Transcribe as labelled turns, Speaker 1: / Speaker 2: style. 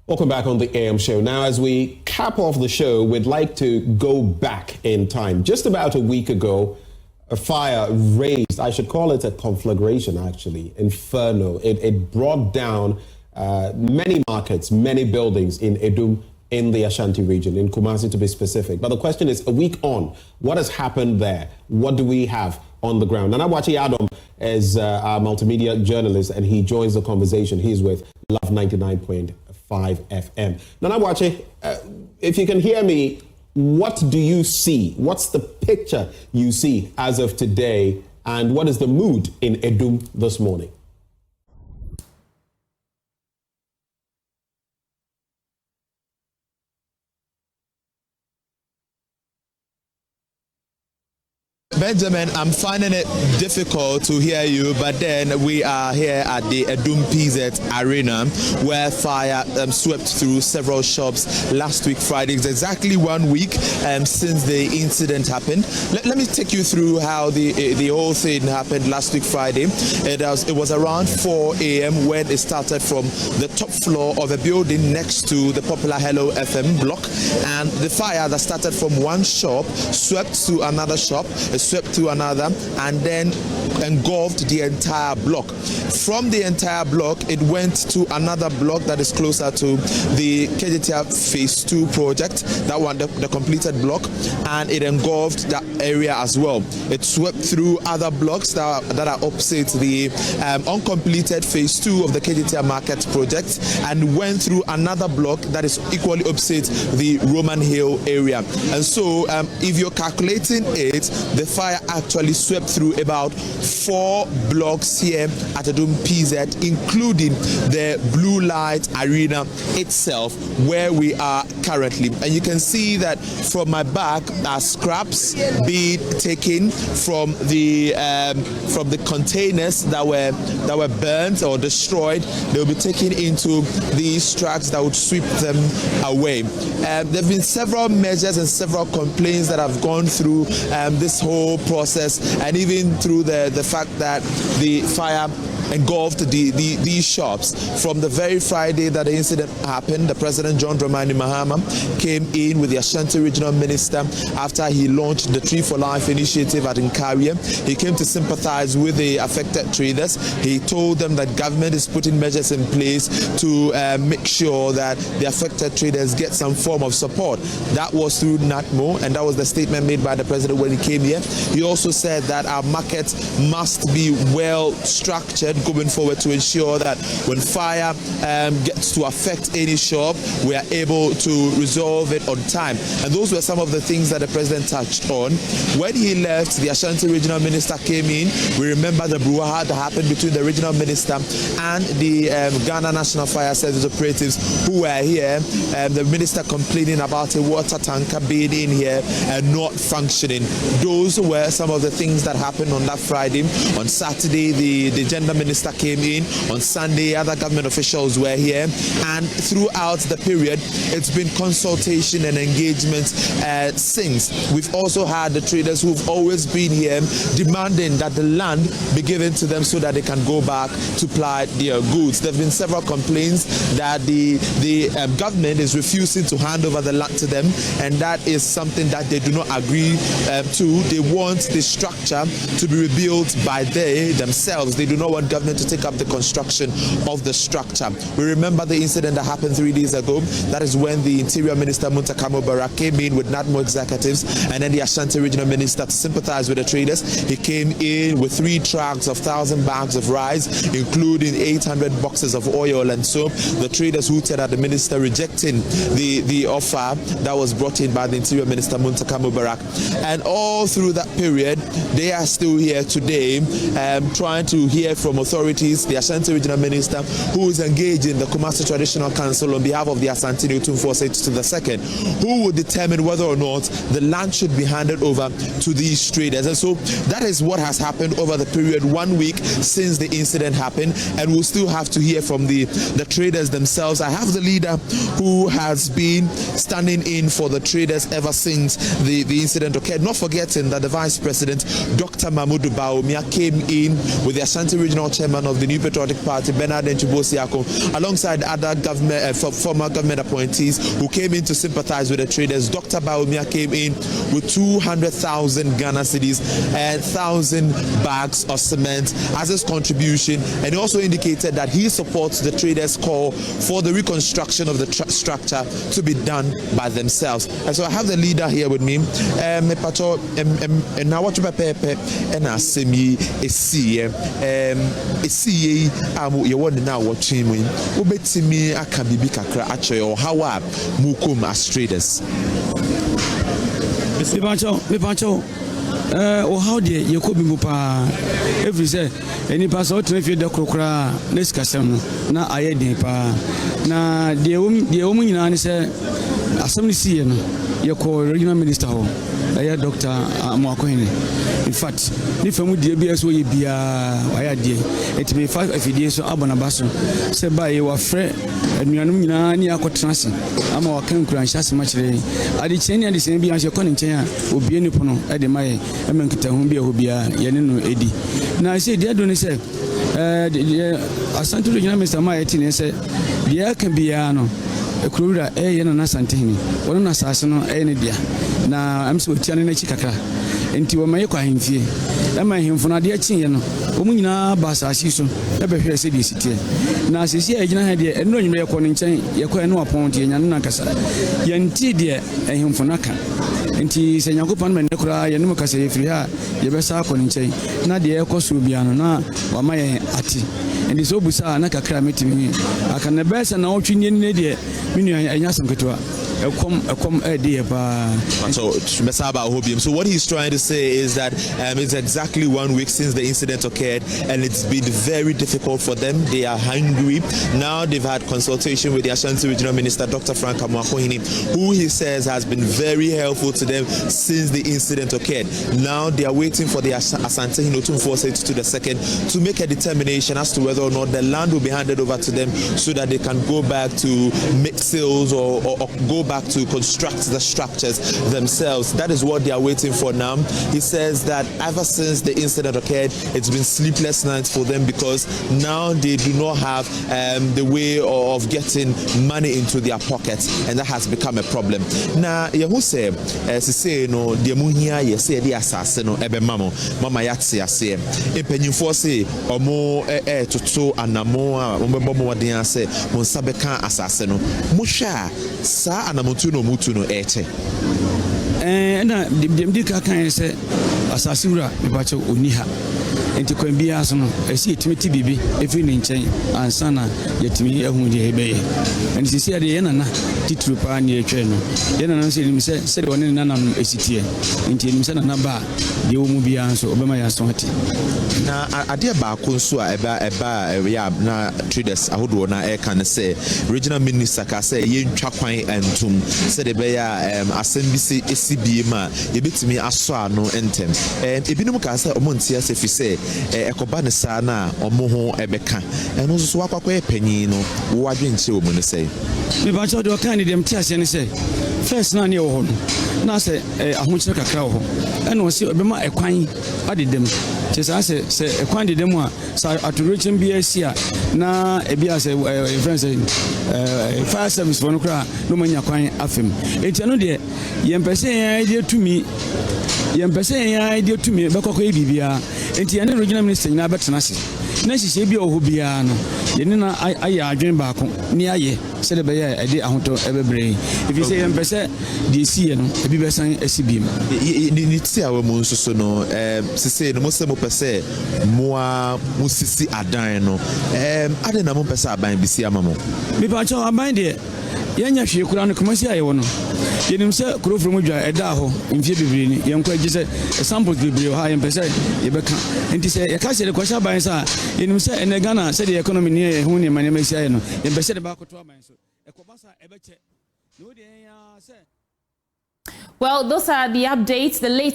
Speaker 1: Welcome back on the AM show. Now, as we cap off the show, we'd like to go back in time. Just about a week ago, a fire raised, I should call it a conflagration actually, inferno. It brought down many markets, many buildings in Adum, in the Ashanti region, in Kumasi to be specific. But the question is, a week on, what has happened there? What do we have on the ground? Nana Adum is our multimedia journalist, and he joins the conversation. He's with Love 99.5 FM. Nana if you can hear me, what do you see? What's the picture you see as of today? And what is the mood in Adum this morning?
Speaker 2: Benjamin, I'm finding it difficult to hear you, but then we are here at the Adum PZ Arena, where fire swept through several shops last week Friday. It's exactly 1 week since the incident happened. Let me take you through how the whole thing happened last week Friday. It was around 4 a.m. when it started from the top floor of a building next to the popular Hello FM block, and the fire that started from one shop swept to another shop, swept to another, and then engulfed the entire block. From the entire block, it went to another block that is closer to the KJTR Phase 2 project, that one, the completed block, and it engulfed that area as well. It swept through other blocks that are opposite the uncompleted Phase 2 of the KJTR Market project, and went through another block that is equally opposite the Roman Hill area. And so, if you're calculating it, the fire actually swept through about 4 blocks here at Adum PZ, including the Blue Light Arena itself, where we are currently. And you can see that from my back are scraps being taken from the containers that were burnt or destroyed. They will be taken into these trucks that would sweep them away. There have been several measures and several complaints that have gone through this whole process, and even through the fact that the fire engulfed these shops. From the very Friday that the incident happened, the President John Dramani Mahama came in with the Ashanti Regional Minister after he launched the Tree for Life initiative at Nkaria. He came to sympathize with the affected traders. He told them that government is putting measures in place to make sure that the affected traders get some form of support. That was through NATMO, and that was the statement made by the President when he came here. He also said that our markets must be well structured going forward to ensure that when fire gets to affect any shop, we are able to resolve it on time. And those were some of the things that the President touched on. When he left, the Ashanti Regional Minister came in. We remember the brouhaha that happened between the Regional Minister and the Ghana National Fire Service operatives who were here. The Minister complaining about a water tanker being in here and not functioning. Those were some of the things that happened on that Friday. On Saturday, the Gender Minister came in. On Sunday, other government officials were here. And throughout the period, it's been consultation and engagement since. We've also had the traders who've always been here demanding that the land be given to them so that they can go back to ply their goods. There have been several complaints that the government is refusing to hand over the land to them, and that is something that they do not agree to. They want the structure to be rebuilt by they themselves. They do not want government to take up the construction of the structure. We remember the incident that happened 3 days ago. That is when the Interior Minister Muntaka Mubarak came in with NATMO executives and then the Ashanti Regional Minister to sympathize with the traders. He came in with 3 trucks of 1,000 bags of rice, including 800 boxes of oil and soap. The traders hooted at the minister, rejecting the offer that was brought in by the Interior Minister Muntaka Mubarak. And all through that period, they are still here today, trying to hear from authorities. The Ashanti Regional Minister, who is engaged in the Kumasi Traditional Council on behalf of the Asantini Otumfuo to the second, who will determine whether or not the land should be handed over to these traders. And so that is what has happened over the period 1 week since the incident happened, and we'll still have to hear from the traders themselves. I have the leader who has been standing in for the traders ever since the incident occurred, not forgetting that the Vice President, Dr. Mahmoud Bawumia, came in with the Ashanti Regional chairman of the New Patriotic Party, Bernard Nchibosiako, alongside other government, former government appointees who came in to sympathize with the traders. Dr. Baumia came in with 200,000 Ghana cedis and 1,000 bags of cement as his contribution, and he also indicated that he supports the traders' call for the reconstruction of the structure to be done by themselves. And so I have the leader here with me. Now what you prepare and I see me you want now watching me ubeti me akabibi kakra acho or how up mukum as traders.
Speaker 3: Me pancho or how dear you could be mupa every say any pass out if you the crocra let's casam na I pa na the woman in an say assembly see you call regional minister ho Dr. Mwakohene. In fact, if I'm with the ABS, we be a idea. It may 5 FDS so Abanabaso. Say by your friend, and you are near Cotrasi. I'm our Kankran Shas much. I did change the same as your conning chair will be any pono at the May, Amenkita Humbia who be a Yanino Eddy. Now I say, dear Donny said, Asante Regional Mr. Mayatin and said, there can be ano. Ekura yen na santini wona na sase no e ne dia na am so tiane na chikakra enti wo maye kwa himfie e ma himfo na de achi no omu nyina ba sase so e be hwere se de sitie na sesi e gina ha de eno nyime ye ko ne nchen ye ko eno apon tie nya na kasa ye nti de e himfo na ka enti se nyakopan me ne kura ye no kasa ye firi ha ye be sa ko ne nchen na de e ko so bia no na wa maye ati and so busa na kakra metimi aka na besa na otwinye ne de minu anya samketwa ekom ede ba.
Speaker 2: So what he's trying to say is that it's exactly 1 week since the incident occurred and it's been very difficult for them. They are hungry. Now they've had consultation with the Ashanti Regional Minister Dr. Frank Mwakohene, who he says has been very helpful to them since the incident occurred. Now they are waiting for the Asante Hinotum Forces to the second to make a determination as to whether or not the land will be handed over to them so that they can go back to make sales or go back to construct the structures themselves. That is what they are waiting for now. He says that ever since the incident occurred, it's been sleepless nights for them because now they do not have the way of getting money into their pockets, and that has become a problem. Now, you say, no, the muhia, you say the assassin, ebe mama yatsi ase. Impenyu force or more to anamoa, umbomo dia say, monsabeka assassin. Musha, sa anamutuno mutuno ete.
Speaker 3: Na dimdika kan say asasura ibacho oniha enti kwambia so no esi etimeti bibi efi ne nchen ansana yetimi ehun de ebeye enti sisi ade ye nana titru pa na etwe no ye nana se nim se de woni nana no esitie enti nim se nana ba de wo mu bia so obema ya so hati
Speaker 2: na ade ba ko nso a eba ya na traders ahodo na e kan se regional minister ka se ye ntwa kwan entum se de be ya asembisi esibie ma ye betimi aso ano entem ebinum ka se omontia se fi se ekoba ne sa na omo ho ebeka eno so wakwa epanyin no wo adwenche o mu ne sei
Speaker 3: me ba cho do kan dem ti ase ne sei first na ne wo ho na se ahochire kakra wo ho eno se obema ekwan adedem che sa se ekwan dedem a sa atorechin bia sia na ebia se friends fire service for no kra no manya kwan afem enti no de yempese yan ide tumi bekoko bibia enti yan regional minister nyina betena se na hihye bia oho bia no yene na aye adwen ba ko ni aye se de be ya ede ahoto ebebre if you say yempese de sie no ebi besan asibim
Speaker 2: ni ti awe mu nsoso no sese no mo se mo pese moa musisi adan no ade na mo pese aban bisi amamo
Speaker 3: me pa cho aban de yanya hwe kura no komasi aye wono yenim se kuro from dwa eda ho mfie bibiri ni yenkwa agi se samples bibiri ha yempese yebeka enti se ye ka se de kwasha ban sa yenim se ene Ghana se de economy ni ye hu ni mane mesi aye no yempese de ba koto aban so ekobasa ebeche no de ya se.
Speaker 4: Well, those are the updates, the latest